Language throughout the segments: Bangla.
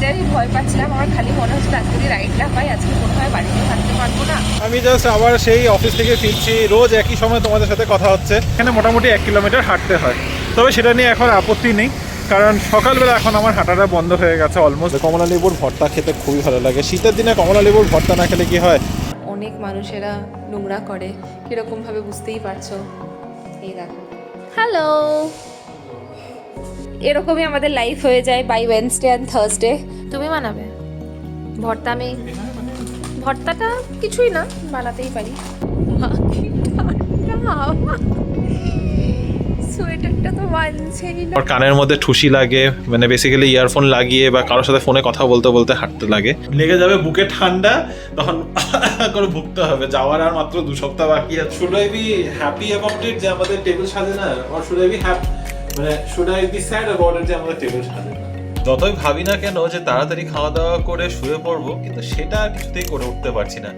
সেইটারই ভয় পাচ্ছিলাম। আমার খালি মনে হচ্ছিল আজকে যদি রাইড না পাই আজকে কোনোভাবে বাড়িতে থাকতে পারবো না। আমি জাস্ট আবার সেই অফিস থেকে ফিরছি। রোজ একই সময় তোমাদের সাথে কথা হচ্ছে। এখানে মোটামুটি 1 কিলোমিটার হাঁটতে হয়, তবে সেটা নিয়ে এখন আপত্তি নেই, কারণ সকালবেলা এখন আমার হাঁটাটা বন্ধ হয়ে গেছে অলমোস্ট। কমলা লেবুর ভর্তা খেতে খুবই ভালো লাগে। শীতের দিনে কমলা লেবুর ভর্তা না খেলে কি হয়? অনেক মানুষেরা নোংরা করে, কীরকমভাবে বুঝতেই পারছো। এই দেখো, হ্যালো, এরকমই আমাদের লাইফ হয়ে যায় বাই ওয়েডনেসডে অ্যান্ড থার্সডে। তুমি বানাবে ভর্তা? আমি ভর্তাটা কিছুই না, বানাতেই পারি। সোয়েটারটা তো বানছেই না। আর কানের মধ্যে ঠুসি লাগে, মানে বেসিক্যালি ইয়ারফোন লাগিয়ে বা কারোর সাথে ফোনে কথা বলতে বলতে হাঁটতে লাগে। লেগে যাবে বুকে ঠান্ডা, তখন করে ভুগতে হবে। যাওয়ার আর মাত্র 2 সপ্তাহ বাকি আছে। Should I be happy about it যে আমাদের টেবিল সাজে না, or should I be happy, মানে should I be sad about it যে আমাদের টেবিল সাজে না? যতই ভাবি না কেন যে তাড়াতাড়ি খাওয়া দাওয়া করে শুয়ে পড়বো, কিন্তু সেটা আর কিছুতেই করে উঠতে পারছি না।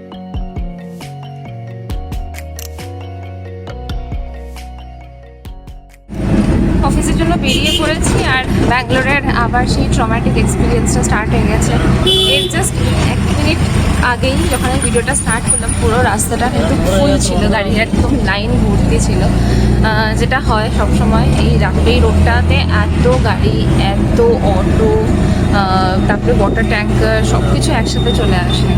অফিসের জন্য বেরিয়ে পড়েছি, আর ব্যাঙ্গালোরের আবার সেই ট্রমাটিক এক্সপিরিয়েন্সটা স্টার্ট হয়ে গেছে। এর জাস্ট 1 মিনিট আগেই যখন আমি ভিডিওটা স্টার্ট করলাম, পুরো রাস্তাটা কিন্তু ফুল ছিল, গাড়ির একদম লাইন ভর্তি ছিল। যেটা হয় সবসময় এই রোডটাতে, এত গাড়ি, এত অটো, তারপরে ওয়াটার ট্যাঙ্কার, সব কিছু একসাথে চলে আসে।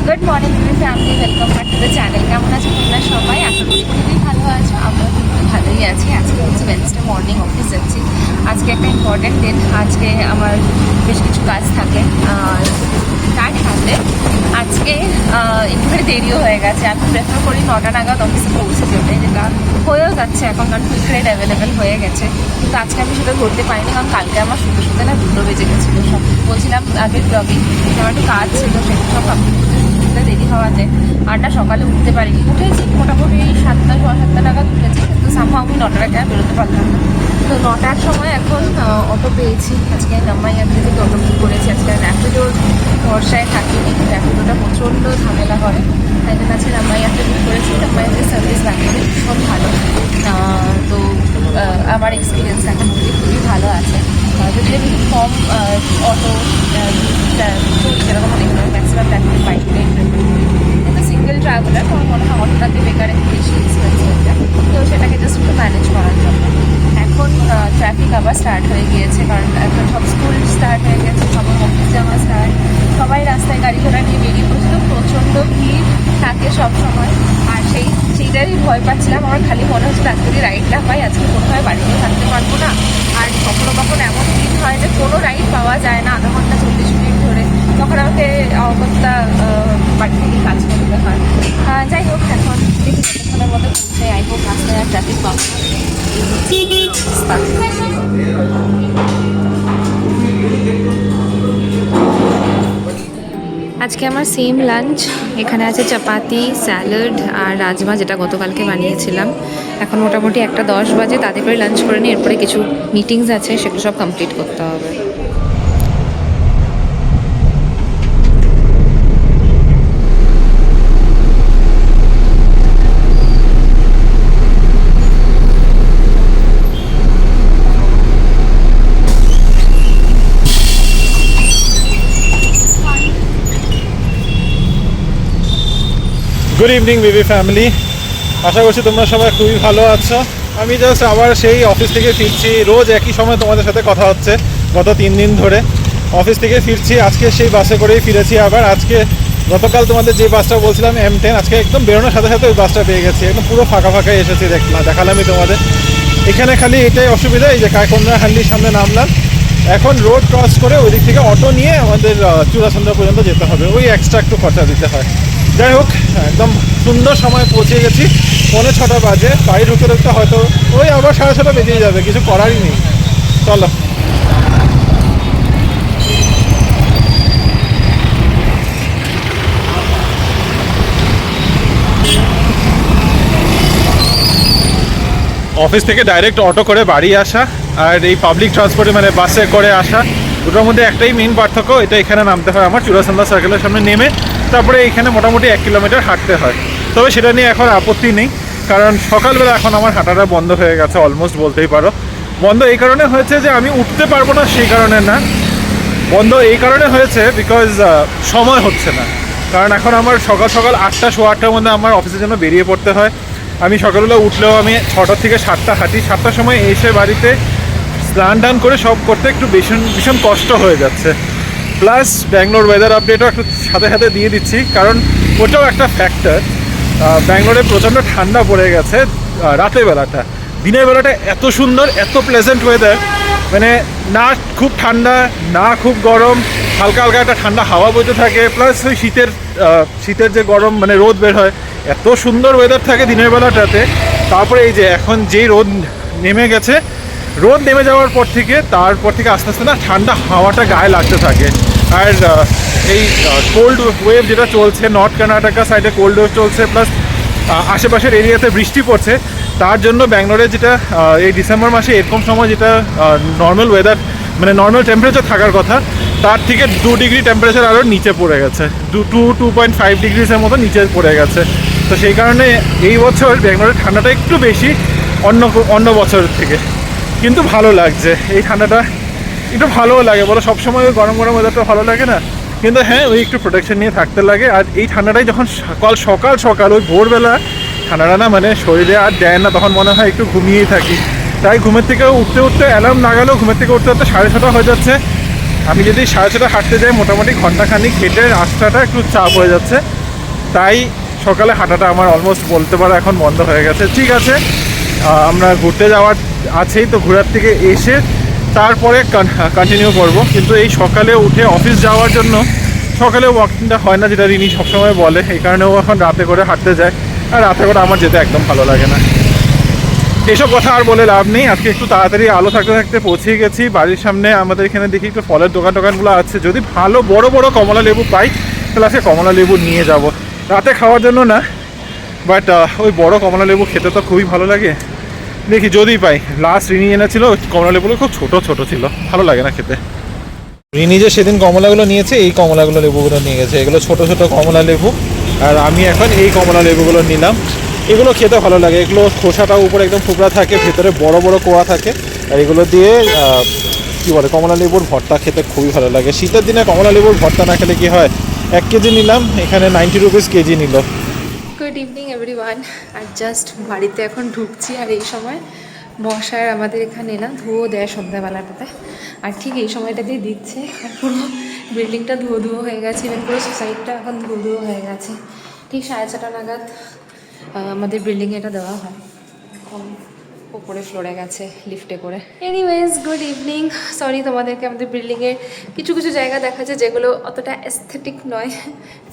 Good morning family, welcome back to the channel. কেমন আছে তোমরা সবাই? আশা করি খুবই ভালো আছো। আমরা কিন্তু ভালোই আছি। আজকে হচ্ছে ওয়েডনেসডে মর্নিং, অফিস যাচ্ছি। আজকে একটা ইম্পর্টেন্ট দিন। আজকে আমার বেশ কিছু কাজ থাকে। তার সাথে আজকে একটুখানি দেরিও হয়ে গেছে। আমি প্রেফার করি 9টা নাগাদ অফিসে পৌঁছে যেতে, যেটা হয়েও যাচ্ছে এখন, কারণ কুইক রাইড অ্যাভেলেবেল হয়ে গেছে। কিন্তু আজকে আমি সেটা ধরতে পারিনি, কারণ কালকে আমার শুতে শুতে না 2টো বেজে গেছিলো। সব বলছিলাম আগের ব্লগে যে আমার একটু কাজ ছিল, সেটা সব কমপ্লিট করতে দেরি হওয়াতে আর না সকালে উঠতে পারিনি। উঠেছি মোটামুটি 7টা, 7:15 নাগাদ উঠেছি, কিন্তু সামহাও আমি 9টার আগে আর বেরোতে পারলাম না। তো 9টার সময় এখন অটো পেয়েছি। আজকে নাম্বাইয়ার থেকে অটো বুক করেছি। আজকে র্যাপিডোর ভরসায় থাকিনি, র্যাপিডোটা প্রচণ্ড ঝামেলা করে, তাই জন্য আজকে নাম্বাইয়ারটা বুক করেছি। নাম্বাইয়ারের সার্ভিস ব্যাঙ্গালোরে ভীষণ ভালো। তো আমার এক্সপিরিয়েন্স এখন খুবই ভালো আছে। যদি আমি কম অটো যেরকম ম্যাক্সিমাম টাইম বাইকটাই প্রেফার করি, কিন্তু সিঙ্গেল ট্রাভেলার আমার মনে হয় অটোটাতে বেকার একটু বেশি এক্সপেন্সিভ, তো সেটাকে জাস্ট একটু ম্যানেজ করার জন্য। এখন ট্রাফিক আবার স্টার্ট হয়ে গিয়েছে, কারণ এখন সব স্কুল স্টার্ট হয়ে গেছে, সবার অফিস যাওয়া স্টার্ট, সবাই রাস্তায় গাড়ি ঘোড়া নিয়ে বেরিয়ে পড়ছে। তো প্রচণ্ড ভিড় থাকে সবসময়, আর সেইটারই ভয় পাচ্ছিলাম। আমার খালি মনে হচ্ছিল আজকে যদি রাইড না পাই আজকে কোনোভাবে বাড়িতে থাকতে পারবো না। আর কখনো কখনো এমন ভিড় হয় যে কোনো রাইড পাওয়া যায় না, আধা ঘন্টা 40 মিনিট ধরে, তখন আমাকে অবস্থা বাড়ি থেকে কাজ করতে হয়। যাই হোক, এখন দেখি কতক্ষণের মধ্যে পৌঁছে। আই হোক রাস্তায় আর ট্রাফিক পাবো। আজকে আমার সেম লাঞ্চ। এখানে আছে চাপাতি, স্যালাড আর রাজমা, যেটা গতকালকে বানিয়েছিলাম। এখন মোটামুটি 1:10 বাজে, তাদের করে লাঞ্চ করে নিই। এরপরে কিছু মিটিংস আছে, সেগুলো সব কমপ্লিট করতে হবে। গুড ইভিনিং বেবি ফ্যামিলি, আশা করছি তোমরা সবাই খুবই ভালো আছো। আমি জাস্ট আবার সেই অফিস থেকে ফিরছি। রোজ একই সময় তোমাদের সাথে কথা হচ্ছে গত 3 দিন ধরে। অফিস থেকে ফিরছি, আজকে সেই বাসে করেই ফিরেছি আবার। আজকে গতকাল তোমাদের যে বাসটা বলছিলাম M10, আজকে একদম বেরোনোর সাথে সাথে ওই বাসটা পেয়ে গেছি। একদম পুরো ফাঁকা ফাঁকাই এসেছি, দেখালামই তোমাদের। এখানে খালি এটাই অসুবিধা, এই যে কায়কন্যাহাল্লির সামনে নামলাম। এখন রোড ক্রস করে ওই দিক থেকে অটো নিয়ে আমাদের চূড়াচন্দ্রা পর্যন্ত যেতে হবে, ওই এক্সট্রা একটু খরচা দিতে হয়। যাই হোক, একদম সুন্দর সময় পৌঁছে গেছি। 6:45 বাজে। বাড়ি ঢুকতে ঢুকতে হয়তো ওই আবার 6:30 বেজে যাবে, কিছু করারই নেই। চলো। অফিস থেকে ডাইরেক্ট অটো করে বাড়ি আসা আর এই পাবলিক ট্রান্সপোর্টে মানে বাসে করে আসা, দুটোর মধ্যে একটাই মেইন পার্থক্য, এটা এখানে নামতে হয় আমার চূড়াচন্দ্রা সার্কেলের সামনে নেমে, তারপরে এখানে মোটামুটি 1 কিলোমিটার হাঁটতে হয়। তবে সেটা নিয়ে এখন আপত্তি নেই, কারণ সকালবেলা এখন আমার হাঁটাটা বন্ধ হয়ে গেছে অলমোস্ট বলতেই পারো। বন্ধ এই কারণে হয়েছে যে আমি উঠতে পারবো না সেই কারণে না, বন্ধ এই কারণে হয়েছে বিকজ সময় হচ্ছে না। কারণ এখন আমার সকাল সকাল 8টা সোয়া 8টার মধ্যে আমার অফিসের জন্য বেরিয়ে পড়তে হয়। আমি সকালবেলা উঠলেও আমি 6টা থেকে 7টা হাঁটি, 7টার সময় এসে বাড়িতে স্নান টান করে সব করতে একটু ভীষণ ভীষণ কষ্ট হয়ে যাচ্ছে। প্লাস ব্যাঙ্গালোর ওয়েদার আপডেটও একটু সাথে সাথে দিয়ে দিচ্ছি, কারণ ওটাও একটা ফ্যাক্টর। ব্যাঙ্গালোরে প্রচণ্ড ঠান্ডা পড়ে গেছে রাতের বেলাটা। দিনের বেলাটা এত সুন্দর, এত প্লেজেন্ট ওয়েদার, মানে না খুব ঠান্ডা না খুব গরম, হালকা হালকা একটা ঠান্ডা হাওয়া বইতে থাকে, প্লাস ওই শীতের যে গরম মানে রোদ বের হয়, এত সুন্দর ওয়েদার থাকে দিনের বেলাটাতে। তারপরে এই যে এখন যেই রোদ নেমে গেছে, রোদ নেমে যাওয়ার তারপর থেকে আস্তে আস্তে না ঠান্ডা হাওয়াটা গায়ে লাগতে থাকে। আর এই কোল্ড ওয়েভ যেটা চলছে, নর্থ কর্ণাটকা সাইডে কোল্ড ওয়েভ চলছে, প্লাস আশেপাশের এরিয়াতে বৃষ্টি পড়ছে, তার জন্য ব্যাঙ্গালোরে যেটা এই ডিসেম্বর মাসে এরকম সময় যেটা নর্মাল ওয়েদার মানে নর্মাল টেম্পারেচার থাকার কথা, তার থেকে 2 ডিগ্রি টেম্পারেচার আরও নিচে পড়ে গেছে, 2.5 ডিগ্রিসের মতো নিচে পড়ে গেছে। তো সেই কারণে এই বছর ব্যাঙ্গালোরের ঠান্ডাটা একটু বেশি অন্য বছরের থেকে, কিন্তু ভালো লাগছে এই ঠান্ডাটা, একটু ভালোও লাগে। বলো সবসময় ওই গরম গরম ওয়েদারটা ভালো লাগে না, কিন্তু হ্যাঁ ওই একটু প্রোটেকশন নিয়ে থাকতে লাগে। আর এই ঠান্ডাটাই যখন সকাল সকাল ওই ভোরবেলা ঠান্ডাটা না মানে শরীরে আর দেয় না, তখন মনে হয় একটু ঘুমিয়েই থাকি। তাই ঘুমের থেকে উঠতে অ্যালার্ম না গেলেও ঘুমের থেকে উঠতে 6:30 হয়ে যাচ্ছে। আমি যদি 6:30 হাঁটতে যাই, মোটামুটি ঘন্টাখানিক হেঁটে রাস্তাটা একটু চাপ হয়ে যাচ্ছে, তাই সকালে হাঁটাটা আমার অলমোস্ট বলতে পারো এখন বন্ধ হয়ে গেছে। ঠিক আছে, আমরা ঘুরতে যাওয়ার আছেই, তো ঘোরার থেকে এসে তারপরে কন্টিনিউ করব। কিন্তু এই সকালে উঠে অফিস যাওয়ার জন্য সকালে ওয়াকিংটা হয় না, যেটা রিনি সবসময় বলে, এই কারণে ও এখন রাতে করে হাঁটতে যায়। আর রাতে করে আমার যেতে একদম ভালো লাগে না। এসব কথা আর বলে লাভ নেই। আজকে একটু তাড়াতাড়ি আলো থাকতে থাকতে পৌঁছে গেছি বাড়ির সামনে। আমাদের এখানে দেখি একটু ফলের দোকানগুলো আছে, যদি ভালো বড় বড় কমলা লেবু পাই তাহলে আজকে কমলা লেবু নিয়ে যাব, রাতে খাওয়ার জন্য না, বাট ওই বড় কমলা লেবু খেতে তো খুবই ভালো লাগে। দেখি যদি পাই। লাস্ট রিনি এনেছিল কমলা লেবুগুলো খুব ছোট ছোট ছিল, ভালো লাগে না খেতে। রিনি যে সেদিন কমলাগুলো নিয়েছে, এই কমলাগুলো লেবুগুলো নিয়ে গেছে, এগুলো ছোট ছোট কমলা লেবু। আর আমি এখন এই কমলা লেবুগুলো নিলাম। এগুলো খেতে ভালো লাগে, এগুলো খোসাটা উপরে একদম টুকরা থাকে, ভেতরে বড় বড় কোয়া থাকে। আর এগুলো দিয়ে কী বলে কমলা লেবুর ভর্তা খেতে খুবই ভালো লাগে। শীতের দিনে কমলা লেবুর ভর্তা না খেলে কি হয়। 1 কেজি নিলাম, এখানে 90 রুপিস কেজি নিল। Good evening everyone. আর জাস্ট বাড়িতে এখন ঢুকছি, আর এই সময় মশার আমাদের এখানে না ধুয়ো দেয় সন্ধ্যাবেলাটাতে, আর ঠিক এই সময়টাতেই দিচ্ছে। আর পুরো বিল্ডিংটা ধুয়ো ধুয়ো হয়ে গেছে, ইভেন পুরো সোসাইটিটা এখন ধুয়ো ধুয়ো হয়ে গেছে। ঠিক 6:30 নাগাদ আমাদের বিল্ডিংয়ে এটা দেওয়া হয়, এখন উপরে ফ্লোরে গেছে লিফটে করে। Anyways good evening. সরি তোমাদেরকে আমাদের বিল্ডিংয়ের কিছু কিছু জায়গা দেখাচ্ছে যেগুলো অতটা অ্যাস্থেটিক নয়,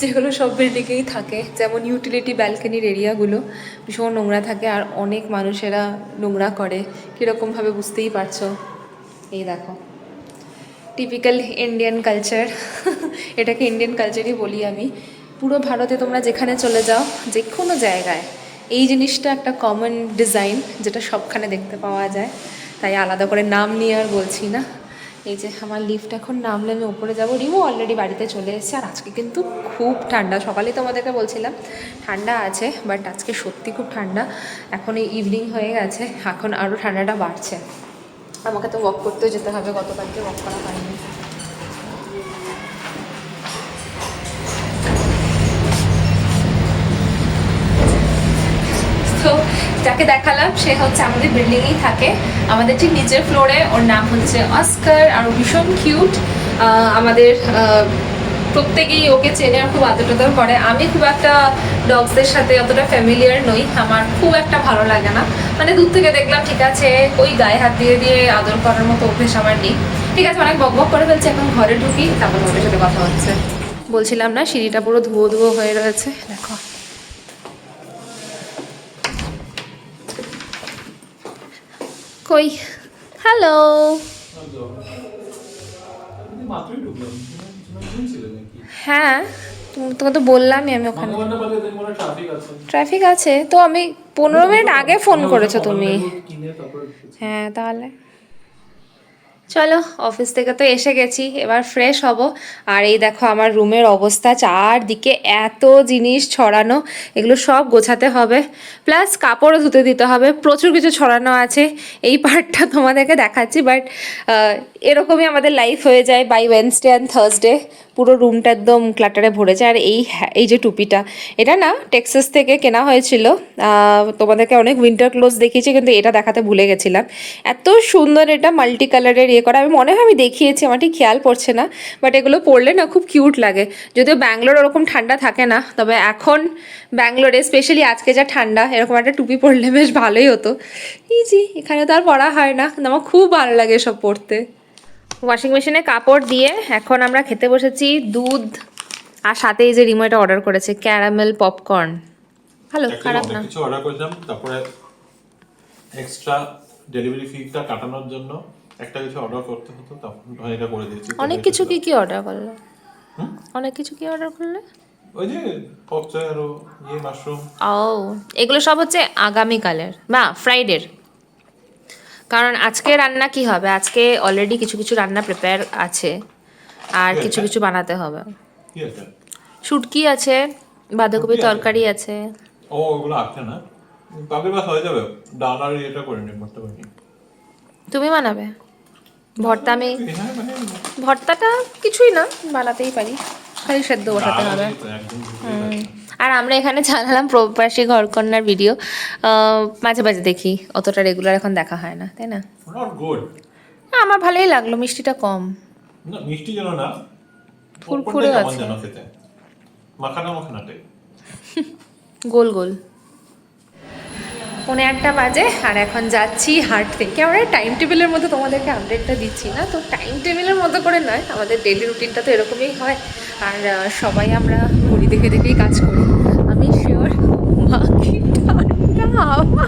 যেগুলো সব বিল্ডিংয়েই থাকে। যেমন ইউটিলিটি ব্যালকনির এরিয়াগুলো ভীষণ নোংরা থাকে, আর অনেক মানুষেরা নোংরা করে, কীরকমভাবে বুঝতেই পারছো। এই দেখো, টিপিক্যাল ইন্ডিয়ান কালচার। এটাকে ইন্ডিয়ান কালচারই বলি আমি। পুরো ভারতে তোমরা যেখানে চলে যাও, যে কোনো জায়গায় এই জিনিসটা একটা কমন ডিজাইন, যেটা সবখানে দেখতে পাওয়া যায়। তাই আলাদা করে নাম নিয়ে আর বলছি না। এই যে আমার লিফট এখন নামলে আমি ওপরে যাবো। রিমু অলরেডি বাড়িতে চলে এসেছে। আর আজকে কিন্তু খুব ঠান্ডা, সকালেই তোমাদেরকে বলছিলাম ঠান্ডা আছে, বাট আজকে সত্যি খুব ঠান্ডা। এখন এই ইভিনিং হয়ে গেছে, এখন আরও ঠান্ডাটা বাড়ছে। আমাকে তো ওয়াক করতেও যেতে হবে, গতকালকে ওয়াক করা হয়নি। তো যাকে দেখালাম সে হচ্ছে আমাদের বিল্ডিংয়েই থাকে, আমাদের ঠিক নিচের ফ্লোরে। ওর নাম হচ্ছে অস্কার, আর ও ভীষণ কিউট। আমাদের প্রত্যেকেই ওকে চেনে আর খুব আদর টাদর করে। আমি খুব একটা ডগসদের সাথে অতটা ফ্যামিলিয়ার নই, আমার খুব একটা ভালো লাগে না। মানে দূর থেকে দেখলাম ঠিক আছে, ওই গায়ে হাত দিয়ে দিয়ে আদর করার মতো অভ্যেস আমার নেই। ঠিক আছে, অনেক বক বক করে ফেলছে, এখন ঘরে ঢুকি, তারপর ওদের সাথে কথা হচ্ছে। বলছিলাম না, সিঁড়িটা পুরো ধুয়ো ধুয়ো হয়ে রয়েছে, দেখো। কই, হ্যালো। হ্যাঁ, তোকে তো বললামই আমি ওখানে ট্রাফিক আছে। তো আমি 15 মিনিট আগে ফোন করেছো তুমি। হ্যাঁ, তাহলে চলো, অফিস থেকে তো এসে গেছি, এবার ফ্রেশ হব। আর এই দেখো আমার রুমের অবস্থা, চারদিকে এত জিনিস ছড়ানো, এগুলো সব গোছাতে হবে, প্লাস কাপড়ও ধুতে দিতে হবে, প্রচুর কিছু ছড়ানো আছে। এই পার্টটা তোমাদেরকে দেখাচ্ছি, বাট এরকমই আমাদের লাইফ হয়ে যায় বাই ওয়েনসডে অ্যান্ড থার্সডে। পুরো রুমটা একদম ক্লাটারে ভরে যায়। আর এই যে টুপিটা, এটা না টেক্সাস থেকে কেনা হয়েছিল। তোমাদেরকে অনেক উইন্টার ক্লোথস দেখিয়েছি, কিন্তু এটা দেখাতে ভুলে গেছিলাম। এত সুন্দর, এটা মাল্টি কালারের ইয়ে করা। আমি মনে হয় আমি দেখিয়েছি, আমার ঠিক খেয়াল পড়ছে না, বাট এগুলো পরলে না খুব কিউট লাগে। যদিও ব্যাঙ্গালোর ওরকম ঠান্ডা থাকে না, তবে এখন ব্যাঙ্গালোরে স্পেশালি আজকে যা ঠান্ডা, এরকম একটা টুপি পরলে বেশ ভালোই হতো। ইজি, এখানে তো আর পরা হয় না, কিন্তু আমার খুব ভালো লাগে এসব পরতে। ওয়াশিং মেশিনে কাপড় দিয়ে এখন আমরা খেতে বসেছি দুধ, আর সাথে এই যে রিমোটা অর্ডার করেছে ক্যারামেল পপকর্ন। ভালো, খারাপ না। কিছু অর্ডার করেছিলাম, তারপরে এক্সট্রা ডেলিভারি ফিটা কাটানোর জন্য একটা কিছু অর্ডার করতে হতো, তখন এটা করে দিয়েছি। অনেক কিছু কি অর্ডার করলে? অনেক কিছু কি অর্ডার করলে? ওই যে পপ চাই আর মাশরুম। ও, এগুলো সব হচ্ছে আগামীকালের বা ফ্রাইডের। কারণ আজকে রান্না কি হবে, আজকে অলরেডি কিছু কিছু রান্না প্রিপেয়ার আছে, আর কিছু কিছু বানাতে হবে। কি আছে? শুটকি আছে, বাঁধাকপি তরকারি আছে। ও, ওগুলো আছে না, তবে বাস হয়ে যাবে। ডাল আর এটা করে নিই, করতে পারি। তুমি বানাবে ভর্তা? আমি হ্যাঁ, মানে ভর্তাটা কিছুই না, বানাতেই পারি, খালি সেদ্ধ বসাতে হবে। আর আমরা এখানে চালালাম প্রবাসী ঘরকন্যার ভিডিও, মাঝে মাঝে দেখি, অতটা রেগুলার এখন দেখা হয় না, তাই না? Not good. আমার ভালোই লাগলো, মিষ্টিটা কম, না মিষ্টি যেন না, ফুরফুরে আছে, যেন খেতে মাখানা মাখানা টাইপ, গোল গোল। 1:45 বাজে, আর এখন যাচ্ছি হাঁটতে। আমরা টাইম টেবিলের মতো তোমাদেরকে আপডেটটা দিচ্ছি না, তো টাইম টেবিলের মতো করে নয়, আমাদের ডেলি রুটিনটা তো এরকমই হয়। আর সবাই আমরা ঘড়ি দেখে দেখেই কাজ করি। আমি শিওর কি ঠান্ডা হাওয়া,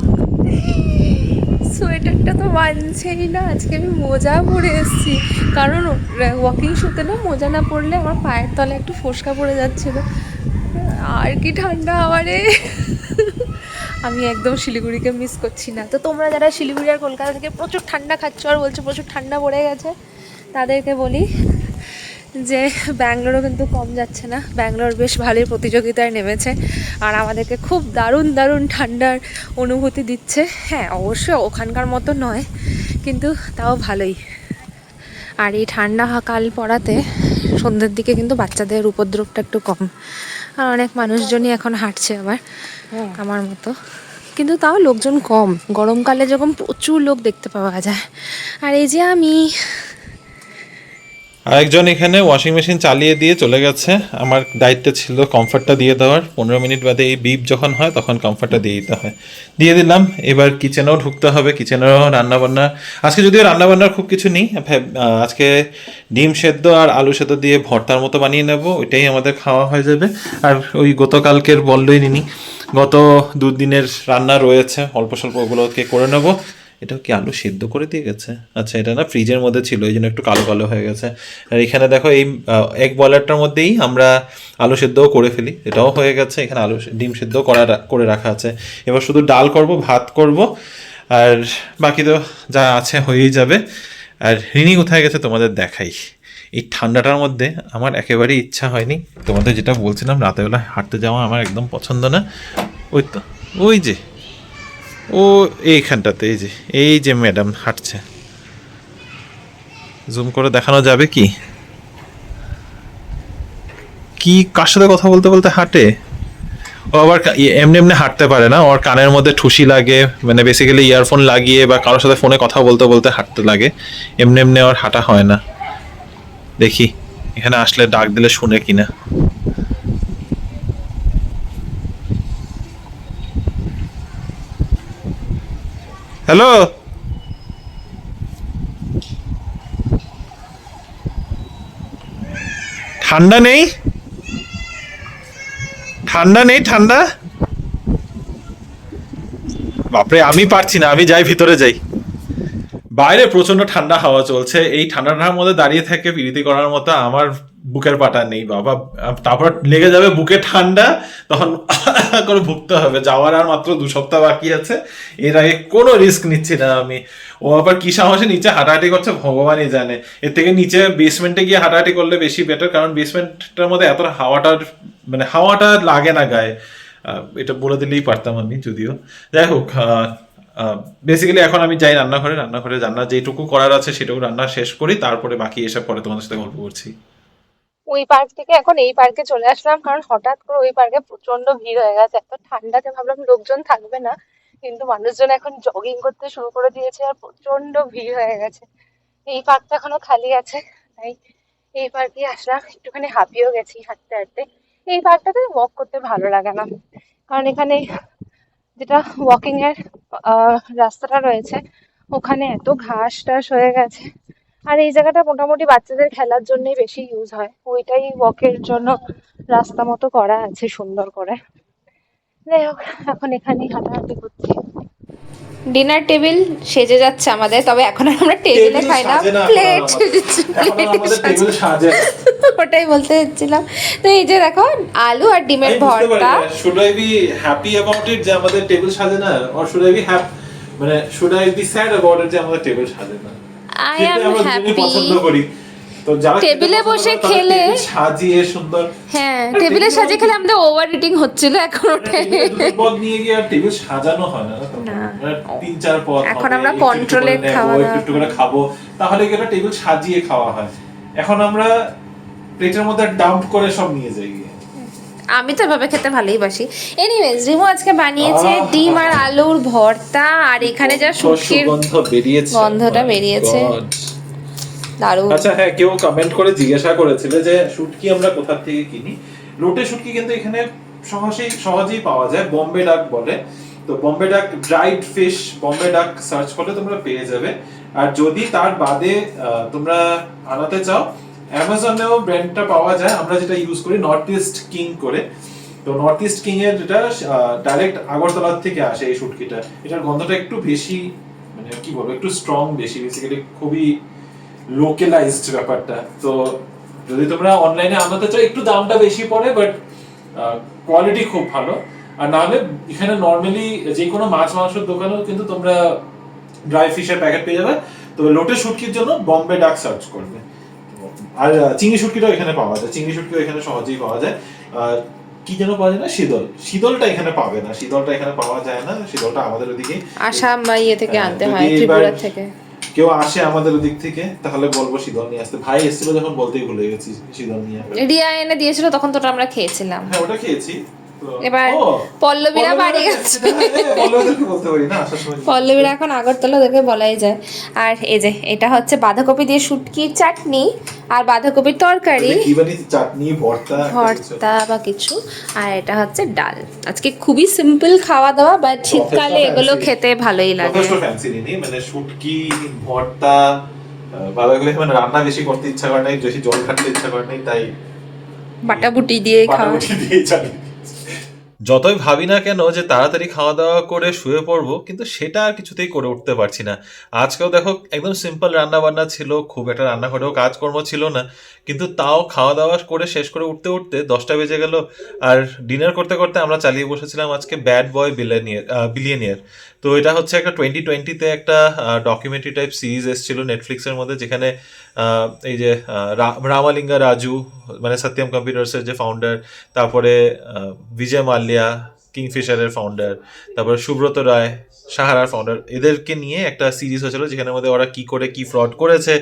সোয়েটারটা তো মানছেই না। আজকে আমি মোজা পরে এসেছি, কারণ ওয়াকিং শুতে না মোজা না পরলে আমার পায়ের তলে একটু ফোসকা পড়ে যাচ্ছিল। আর কি ঠান্ডা হাওয়ারে, আমি একদম শিলিগুড়িকে মিস করছি না। তো তোমরা যারা শিলিগুড়ি আর কলকাতা থেকে প্রচুর ঠান্ডা খাচ্ছ আর বলছো প্রচুর ঠান্ডা পড়ে গেছে, তাদেরকে বলি যে ব্যাঙ্গালোরও কিন্তু কম যাচ্ছে না। ব্যাঙ্গালোর বেশ ভালোই প্রতিযোগিতায় নেমেছে, আর আমাদেরকে খুব দারুণ দারুণ ঠান্ডার অনুভূতি দিচ্ছে। হ্যাঁ, অবশ্যই ওখানকার মতো নয়, কিন্তু তাও ভালোই। আর এই ঠান্ডা কাল পড়াতে সন্ধ্যের দিকে কিন্তু বাচ্চাদের উপদ্রবটা একটু কম, আর অনেক মানুষজনই এখন হাঁটছে আবার আমার মতো, কিন্তু তাও লোকজন কম। গরমকালে যখন প্রচুর লোক দেখতে পাওয়া যায়। আর এই যে আমি, আরেকজন এখানে ওয়াশিং মেশিন চালিয়ে দিয়ে চলে গেছে। আমার দায়িত্ব ছিল কমফর্টটা দিয়ে দেওয়ার। 15 মিনিট বাদে এই বিপ যখন হয় তখন কমফর্টটা দিয়ে দিতে হয়, দিয়ে দিলাম। এবার কিচেনেও ঢুকতে হবে, কিচেনেও রান্নাবান্না। আজকে যদিও রান্নাবান্নার খুব কিছু নেই, আজকে ডিম সেদ্ধ আর আলু সেদ্ধ দিয়ে ভর্তার মতো বানিয়ে নেব, ওইটাই আমাদের খাওয়া হয়ে যাবে। আর ওই গতকালকের বললই নিনি, গত 2 দিনের রান্না রয়েছে, অল্প স্বল্প ওগুলোকে করে নেবো। এটাও কি আলু সেদ্ধ করে দিয়ে গেছে? আচ্ছা, এটা না ফ্রিজের মধ্যে ছিল, এই জন্য একটু কালো কালো হয়ে গেছে। আর এখানে দেখো এই এগ বয়লারটার মধ্যেই আমরা আলু সেদ্ধও করে ফেলি, এটাও হয়ে গেছে। এখানে ডিম সেদ্ধ করে রাখা আছে। এবার শুধু ডাল করব, ভাত করব, আর বাকি তো যা আছে হয়েই যাবে। আর রিনি কোথায় গেছে তোমাদের দেখাই। এই ঠান্ডাটার মধ্যে আমার একেবারেই ইচ্ছা হয়নি। তোমাদের যেটা বলছিলাম, রাতেরবেলা হাঁটতে যাওয়া আমার একদম পছন্দ না। ওই তো, ওই যে ও এইখানটাতে, এই যে ম্যাডাম হাঁটছে, জুম করে দেখানো যাবে কি কি কার সাথে কথা বলতে বলতে হাঁটে? ও আবার এমনি এমনি হাঁটতে পারে না, ওর কানের মধ্যে ঠুসি লাগে, মানে বেসিক্যালি ইয়ারফোন লাগিয়ে বা কারোর সাথে ফোনে কথা বলতে বলতে হাঁটতে লাগে। এমনি এমনি ওর হাঁটা হয় না। দেখি এখানে আসলে ডাক দিলে শুনে কিনা। হ্যালো, ঠান্ডা নেই? ঠান্ডা বাপরে, আমি পারছি না, আমি যাই ভিতরে যাই। বাইরে প্রচন্ড ঠান্ডা হাওয়া চলছে, এই ঠান্ডাটার মধ্যে দাঁড়িয়ে থেকে পিরিতি করার মতো আমার বুকের পাটা নেই বাবা। তারপর লেগে যাবে বুকে ঠান্ডা, তখন করে ভুগতে হবে। যাওয়ার আর মাত্র 2 সপ্তাহ বাকি আছে, এর আগে কোনো রিস্ক নিচ্ছি না আমি। ও আবার কি সাহসে নিচে হাঁটাহাঁটি করছে ভগবানই জানে। এর থেকে নিচে বেসমেন্টে গিয়ে হাঁটাহাঁটি করলে বেশি বেটার, কারণ বেসমেন্টটার মধ্যে এত হাওয়াটা লাগে না গায়ে। এটা বলে দিলেই পারতাম আমি, যদিও। যাই হোক, বেসিক্যালি এখন আমি যাই রান্নাঘরে রান্না যেটুকু করার আছে সেটুকু রান্না শেষ করি, তারপরে বাকি এসব পরে তোমাদের সাথে গল্প করছি। ওই পার্ক থেকে এখন এই পার্কে চলে আসলাম, কারণ হঠাৎ করে ওই পার্কে প্রচন্ড ভিড় হয়ে গেছে। এত ঠান্ডাতে ভাবলাম লোকজন থাকবে না, কিন্তু মানুষজন এখন জগিং করতে শুরু করে দিয়েছে আর প্রচন্ড ভিড় হয়ে গেছে। এই পার্কটা এখনো খালি আছে, তাই এই পার্কে আসলাম। একটুখানি হাঁপিয়েও গেছি হাঁটতে হাঁটতে। এই পার্কটাতে ওয়াক করতে ভালো লাগে না, কারণ এখানে যেটা ওয়াকিং এর রাস্তাটা রয়েছে ওখানে এত ঘাস টাস হয়ে গেছে। আর এই জায়গাটা মোটামুটি বাচ্চাদের খেলার জন্যই বেশি ইউজ হয়, ওইটাই ওয়াকের জন্য রাস্তা মতো করা আছে সুন্দর করে। যাই হোক, এখন এখানেই হাঁটাহাঁটি করছি। ডিনার টেবিল সেজে যাচ্ছে আমাদের, তবে এখন আর আমরা টেবিলে খাই না, প্লেট ওটাই বলতে যাচ্ছিলাম। তো এই যে দেখো আলু আর ডিমের ভর্তা। Should I be happy about it যে আমাদের টেবিল সাজে না, অর শুড আই বি মানে should I be sad about it যে আমাদের টেবিল সাজে না? I am happy. পছন্দ করি তো যারা টেবিলে বসে খেলে সাজিয়ে সুন্দর, হ্যাঁ টেবিলে সাজিয়ে খেলে আমাদের ওভার ইটিং হচ্ছিল এখন। ওটাই পদ নিয়ে গিয়ে আর টেবিল সাজানো হয় না, তিন চার পদ এখন আমরা কন্ট্রোলে খাওয়া একটু একটু করে খাবো, তাহলে কি একটা টেবিল সাজিয়ে খাওয়া হয়। এখন আমরা প্লেটের মধ্যে ডাম্প করে সব নিয়ে যাই। আমি তো এভাবে খেতে ভালোই বাসি। এনিওয়েজ রিমু আজকে বানিয়েছে ডিম আর আলুর ভর্তা, আর এখানে যা শুটকির গন্ধটা বেরিয়েছে দারুণ। আচ্ছা হ্যাঁ, কেউ কমেন্ট করে জিজ্ঞাসা করেছিল যে শুটকি আমরা কোথা থেকে কিনি। লোটে শুটকি কিন্তু এখানে সহজেই পাওয়া যায়, বোম্বে ডাক বলে। তো বোম্বে ডাক ড্রাইড ফিশ, বোম্বে ডাক সার্চ করলে তোমরা পেয়ে যাবে। আর যদি তার বাদে তোমরা আনাতে চাও, অ্যামাজনেও ব্র্যান্ডটা পাওয়া যায়। আমরা যেটা ইউজ করি নর্থ ইস্ট কিং করে। তো নর্থ ইস্ট কিং এর যেটা ডাইরেক্ট আগরতলা থেকে আসে এই শুটকিটা। এটার গন্ধটা একটু বেশি, মানে কি বলবো, একটু স্ট্রং বেশি, বেসিক্যালি খুবই লোকালাইজড ব্যাপারটা। তো যদি তোমরা অনলাইনে আনাতে চাও একটু দামটা বেশি পড়ে, বাট কোয়ালিটি খুব ভালো। আর নাহলে এখানে নর্মালি যে কোনো মাছ মাংসের দোকানেও কিন্তু তোমরা ড্রাই ফিশের প্যাকেট পেয়ে যাবে। তো লোটে শুটকির জন্য বোম্বে ডাক সার্চ করবে। আর চিংড়ি শুটকিটাও এখানে পাওয়া যায়, চিংড়ি শুটকিও এখানে সহজেই পাওয়া যায়। আর কি যেন পাওয়া যায় না, শীতলটা এখানে পাবে না, শীতলটা এখানে পাওয়া যায় না। শীতলটা আমাদের ওদিকে আসাম বা ইয়ে থেকে আনতে হয়, ত্রিপুরা থেকে। কেউ আসে আমাদের ওদিক থেকে তাহলে বলবো শীতল নিয়ে আসতে। ভাই এসেছিল যখন বলতেই ভুলে গেছি শীতল নিয়ে। রিয়া এনে দিয়েছিল তখন তো আমরা খেয়েছিলাম। হ্যাঁ ওটা খেয়েছি। এবার পল্লবীরা বাড়ি গেছে, পল্লবীরা এখন আগরতলা, ওদেরকে বলাই যায়। আর এই যে এটা হচ্ছে বাঁধাকপি দিয়ে শুটকির চাটনি আর বাঁধাকপির তরকারি, চাটনি ভর্তা বা কিছু, আর এটা হচ্ছে ডাল। আজকে খুবই সিম্পল খাওয়া দাওয়া, বাট শীতকালে এগুলো খেতে ভালোই লাগে। মানে শুটকি ভর্তা বাঁধাকপি, মানে রান্না বেশি করতে ইচ্ছা করে নাই, বেশি জল খাটতে ইচ্ছা করে নাই, তাই বাটাবুটি দিয়ে খাওয়া। যতই ভাবি না কেন যে তাড়াতাড়ি খাওয়া দাওয়া করে শুয়ে পড়বো, কিন্তু সেটা আর কিছুতেই করে উঠতে পারছি না। আজকেও দেখো একদম সিম্পল রান্না বান্না ছিল, খুব একটা রান্নাঘরেও কাজকর্ম ছিল না, কিন্তু তাও খাওয়া দাওয়া করে শেষ করে উঠতে উঠতে 10টা বেজে গেল। আর ডিনার করতে করতে আমরা চালিয়ে বসেছিলাম আজকে ব্যাড বয় বিলিয়নিয়ার। তো এটা হচ্ছে একটা 2020-তে একটা ডকুমেন্টারি টাইপ সিরিজ এসেছিল নেটফ্লিক্সের মধ্যে, যেখানে এই যে রামালিঙ্গা রাজু, মানে সত্যম কম্পিউটার্সের যে ফাউন্ডার, তারপরে বিজয় মাল্যা কিংফিশারের ফাউন্ডার, তারপরে সুব্রত রায় সাহারার ফাউন্ডার, এদেরকে নিয়ে একটা সিরিজ হয়েছিল, যেখানে মধ্যে ওরা কি করে কি ফ্রড করেছে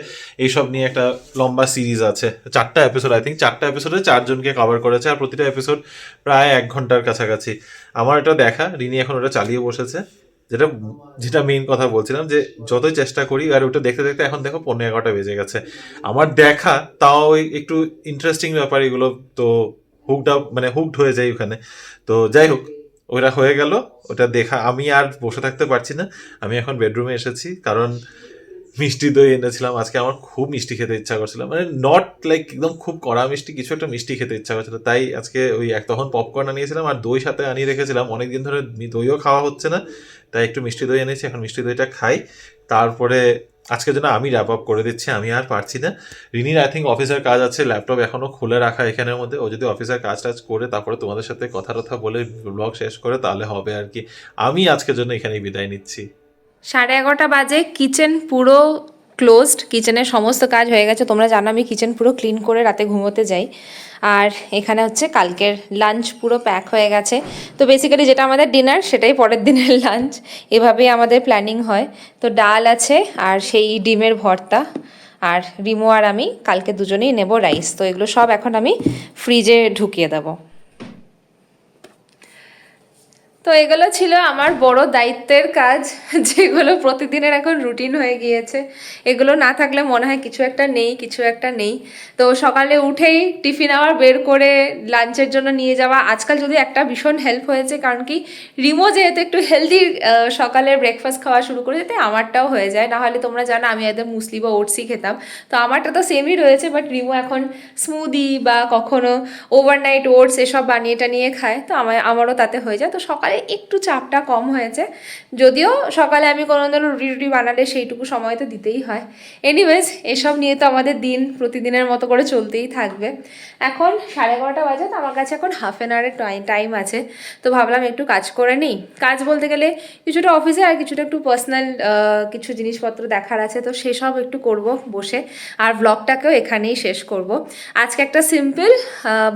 এইসব নিয়ে একটা লম্বা সিরিজ আছে। 4টা এপিসোড, আই থিঙ্ক 4টা এপিসোডে 4 জনকে কভার করেছে, আর প্রতিটা এপিসোড প্রায় 1 ঘন্টার কাছাকাছি। আমার এটা দেখা, রিনি এখন ওটা চালিয়ে বসেছে। যেটা মেইন কথা বলছিলাম, যে যতই চেষ্টা করি, আর ওটা দেখতে দেখতে এখন দেখো 11:15 বেজে গেছে আমার দেখা। তাও একটু ইন্টারেস্টিং ব্যাপার এগুলো, তো হুকড হয়ে যায় ওখানে। তো যাই হোক, ওটা হয়ে গেল, ওটা দেখা। আমি আর বসে থাকতে পারছি না, আমি এখন বেডরুমে এসেছি, কারণ মিষ্টি দই এনেছিলাম আজকে। আমার খুব মিষ্টি খেতে ইচ্ছা করছিল, মানে নট লাইক একদম খুব কড়া মিষ্টি, কিছু একটা মিষ্টি খেতে ইচ্ছা করছিল। তাই আজকে ওই তখন পপকর্ন আনিয়েছিলাম, আর দই সাথে আনিয়ে রেখেছিলাম, অনেকদিন ধরে দইও খাওয়া হচ্ছে না, তাই একটু মিষ্টি দই এনেছি। এখন মিষ্টি দইটা খাই, তারপরে আজকের জন্য আমি র্যাপ আপ করে দিচ্ছি, আমি আর পারছি না। রিনির আই থিঙ্ক অফিসের কাজ আছে, ল্যাপটপ এখনো খুলে রাখা এখানের মধ্যে। ও যদি অফিসের কাজ টাজ করে তারপরে তোমাদের সাথে কথা বলে ব্লগ শেষ করে, তাহলে হবে আর কি। আমি আজকের জন্য এখানেই বিদায় নিচ্ছি। 11:30 বাজে, কিচেন পুরো ক্লোজড, কিচেনের সমস্ত কাজ হয়ে গেছে। তোমরা জানো আমি কিচেন পুরো ক্লিন করে রাতে ঘুমোতে যাই। আর এখানে হচ্ছে কালকের লাঞ্চ পুরো প্যাক হয়ে গেছে। তো বেসিক্যালি যেটা আমাদের ডিনার সেটাই পরের দিনের লাঞ্চ, এভাবেই আমাদের প্ল্যানিং হয়। তো ডাল আছে আর সেই ডিমের ভর্তা, আর রিমো আর আমি কালকে দুজনেই নেব রাইস। তো এগুলো সব এখন আমি ফ্রিজে ঢুকিয়ে দেবো। তো এগুলো ছিল আমার বড় দায়িত্বের কাজ, যেগুলো প্রতিদিনের এখন রুটিন হয়ে গিয়েছে। এগুলো না থাকলে মনে হয় কিছু একটা নেই, কিছু একটা নেই। তো সকালে উঠেই টিফিন আবার বের করে লাঞ্চের জন্য নিয়ে যাওয়া। আজকাল যদি একটা ভীষণ হেল্প হয়েছে, কারণ কি রিমো যেহেতু একটু হেলদি সকালের ব্রেকফাস্ট খাওয়া শুরু করে যেতে আমারটাও হয়ে যায়। নাহলে তোমরা জানো আমি একদম মুসলি বা ওটসই খেতাম, তো আমারটা তো সেমই রয়েছে। বাট রিমো এখন স্মুদি বা কখনো ওভারনাইট ওটস এসব বানিয়ে টানিয়ে খায়, তো আমারও তাতে হয়ে যায়। তো সকালে একটু চাপটা কম হয়েছে, যদিও সকালে আমি কোনো দিন রুটি বানালে সেইটুকু সময় তো দিতেই হয়। এনিওয়েজ, এসব নিয়ে তো আমাদের দিন প্রতিদিনের মতো করে চলতেই থাকবে। এখন 11:30 বাজে, তো আমার কাছে এখন হাফ অ্যান আওয়ারের টাইম আছে। তো ভাবলাম একটু কাজ করে নিই। কাজ বলতে গেলে কিছুটা অফিসে আর কিছুটা একটু পার্সোনাল কিছু জিনিসপত্র দেখার আছে, তো সেসব একটু করব বসে। আর ব্লগটাকেও এখানেই শেষ করব। আজকে একটা সিম্পল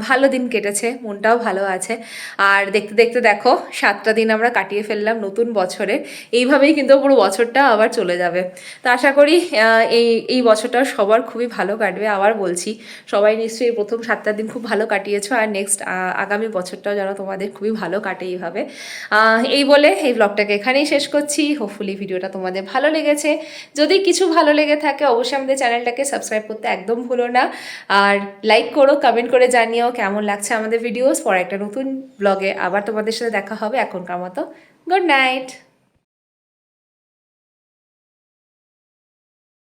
ভালো দিন কেটেছে, মনটাও ভালো আছে। আর দেখতে দেখতে দেখো 7টা দিন আমরা কাটিয়ে ফেললাম নতুন বছরে। এইভাবেই কিন্তু পুরো বছরটা আবার চলে যাবে। তো আশা করি এই বছরটা সবার খুবই ভালো কাটবে। আবার বলছি, সবাই নিশ্চয়ই প্রথম 7টা দিন খুব ভালো কাটিয়েছো, আর নেক্সট আগামী বছরটাও যেন তোমাদের খুবই ভালো কাটে এইভাবে। এই বলে এই ব্লগটাকে এখানেই শেষ করছি। হোপফুলি ভিডিওটা তোমাদের ভালো লেগেছে। যদি কিছু ভালো লেগে থাকে অবশ্যই আমাদের চ্যানেলটাকে সাবস্ক্রাইব করতে একদম ভুলো না। আর লাইক করো, কমেন্ট করে জানিও কেমন লাগছে আমাদের ভিডিওস। পরে একটা নতুন ব্লগে আবার তোমাদের সাথে দেখা হবে। এখনকার মতো গুড নাইট।